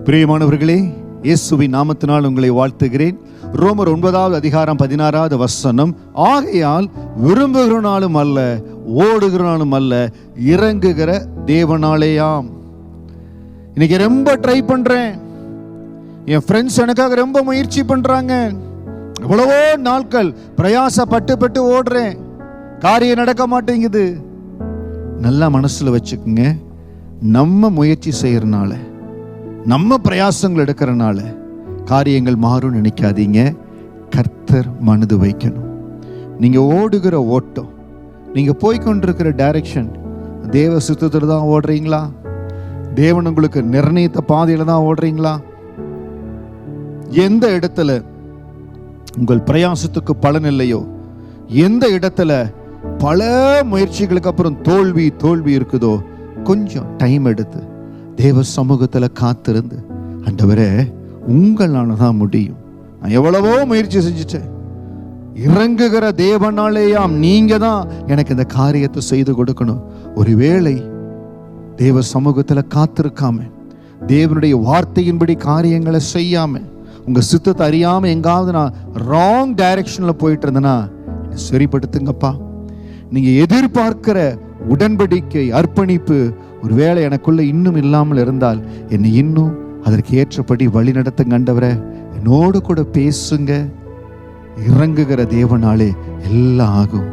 பிரியமானவர்களே, இயேசுவின் நாமத்தினால் உங்களை வாழ்த்துகிறேன். ரோமர் 9வது அதிகாரம் 16வது வசனம், ஆகையால் விரும்புகிறனாலும் அல்ல ஓடுகிறனாலும் அல்ல இறங்குகிற தேவனாலேயாம். இன்னைக்கு ரொம்ப ட்ரை பண்றேன், என் ஃப்ரெண்ட்ஸ் எனக்காக ரொம்ப முயற்சி பண்றாங்க, எவ்வளவோ நாட்கள் பிரயாசப்பட்டு ஓடுறேன், காரியம் நடக்க மாட்டேங்குது. நல்லா மனசுல வச்சுக்குங்க, நம்ம முயற்சி செய்யறனால, நம்ம பிரயாசங்கள் எடுக்கிறனால காரியங்கள் மாறும் நினைக்காதீங்க. கர்த்தர் மனது வைக்கணும். நீங்க ஓடுகிற ஓட்டம், நீங்க போய்கொண்டிருக்கிற டைரக்ஷன் தேவ சுத்தத்துல தான் ஓடுறீங்களா? தேவன் உங்களுக்கு நிர்ணயித்த பாதையில தான் ஓடுறீங்களா? எந்த இடத்துல உங்கள் பிரயாசத்துக்கு பலன் இல்லையோ, எந்த இடத்துல பல முயற்சிகளுக்கு அப்புறம் தோல்வி இருக்குதோ, கொஞ்சம் டைம் எடுத்து தேவ சமூகத்துல காத்திருந்து, ஆண்டவரே உங்களால தான் முடியும், நான் எவ்வளவோ முயற்சி செஞ்சுட்டேன், இறங்குகிற தேவனாலேயாம், நீங்க தான் எனக்கு இந்த காரியத்தை செய்து கொடுக்கணும். ஒருவேளை தேவ சமூகத்துல காத்திருக்காம, தேவனுடைய வார்த்தையின்படி காரியங்களை செய்யாம, உங்க சித்தத்தை அறியாம எங்காவது நான் ராங் டைரக்ஷன்ல போயிட்டு இருந்தேன்னா சரிப்படுத்துங்கப்பா. நீங்க எதிர்பார்க்கிற உடன்படிக்கை, அர்ப்பணிப்பு ஒருவேளை எனக்குள்ள இன்னும் இல்லாமல் இருந்தால் என்னை இன்னும் அதற்கு ஏற்றபடி வழி நடத்துங்க ஆண்டவரே, என்னோடு கூட பேசுங்க. இறங்குகிற தேவனாலே எல்லாம் ஆகும்.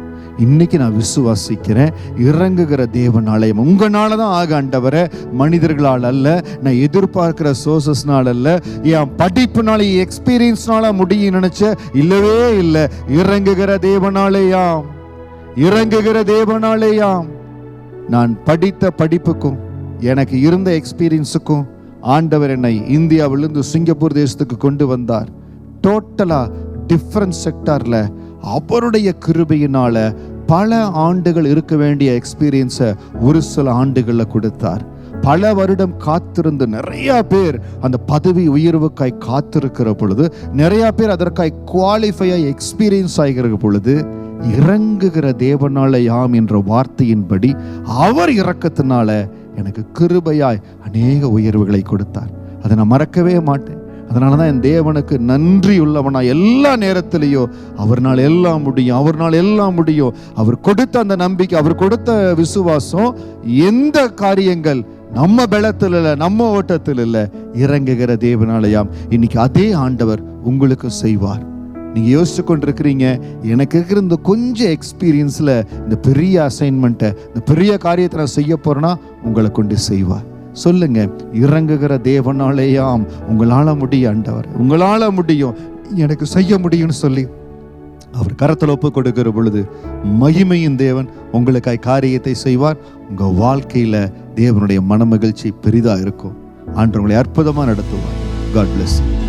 இன்னைக்கு நான் விசுவாசிக்கிறேன், இறங்குகிற தேவனாலே உங்களால தான் ஆக ஆண்டவரே, மனிதர்களால் அல்ல, நான் எதிர்பார்க்கிற சோர்சஸ்னால அல்ல, என் படிப்புனால எக்ஸ்பீரியன்ஸ்னால முடியும் நினைச்ச இல்லவே இல்லை. இறங்குகிற தேவனாலேயாம், இறங்குகிற தேவனாலேயாம். நான் படித்த படிப்புக்கும் எனக்கு இருந்த எக்ஸ்பீரியன்ஸுக்கும் ஆண்டவர் என்னை இந்தியாவிலிருந்து சிங்கப்பூர் தேசத்துக்கு கொண்டு வந்தார். டோட்டலா டிஃபரண்ட் செக்டார்ல அவருடைய கிருபையினால பல ஆண்டுகள் இருக்க வேண்டிய எக்ஸ்பீரியன்ஸை ஒரு சில ஆண்டுகள்ல கொடுத்தார். பல வருடம் காத்திருந்து நிறைய பேர் அந்த பதவி உயர்வுக்காய் காத்திருக்கிற பொழுது, நிறைய பேர் அதற்காய் குவாலிஃபை ஆகி எக்ஸ்பீரியன்ஸ் ஆகிற பொழுது, இறங்குகிற தேவனாலேயாம் என்ற வார்த்தையின்படி அவர் இரக்கத்தினால எனக்கு கிருபையாய் அநேக உயர்வுகளை கொடுத்தார். அதை நான் மறக்கவே மாட்டேன். அதனாலதான் என் தேவனுக்கு நன்றி உள்ளவனா எல்லா நேரத்திலையும், அவர்னால் எல்லாம் முடியும். அவர் கொடுத்த அந்த நம்பிக்கை, அவர் கொடுத்த விசுவாசம், எந்த காரியங்கள் நம்ம பலத்தில் இல்லை, நம்ம ஓட்டத்தில் இல்லை, இறங்குகிற தேவனாலேயாம். இன்னைக்கு அதே ஆண்டவர் உங்களுக்கு செய்வார். நீங்க யோசிச்சு கொண்டிருக்கிறீங்க, எனக்கு இருக்கிற இந்த கொஞ்சம் எக்ஸ்பீரியன்ஸ்ல இந்த பெரிய அசைன்மெண்ட்டை, இந்த பெரிய காரியத்தை நான் செய்ய போறேன்னா உங்களை கொண்டு செய்வார். சொல்லுங்க, இறங்குகிற தேவனாலேயாம், உங்களால முடியும் ஆண்டவர், உங்களால முடியும், எனக்கு செய்ய முடியும்னு சொல்லி அவர் கரத்தில் ஒப்பு கொடுக்கிற பொழுது மகிமையின் தேவன் உங்களுக்காய் காரியத்தை செய்வார். உங்க வாழ்க்கையில தேவனுடைய மனமகிழ்ச்சி பெரிதா இருக்கும். ஆண்டவர் உங்களை அற்புதமா நடத்துவார். God bless you.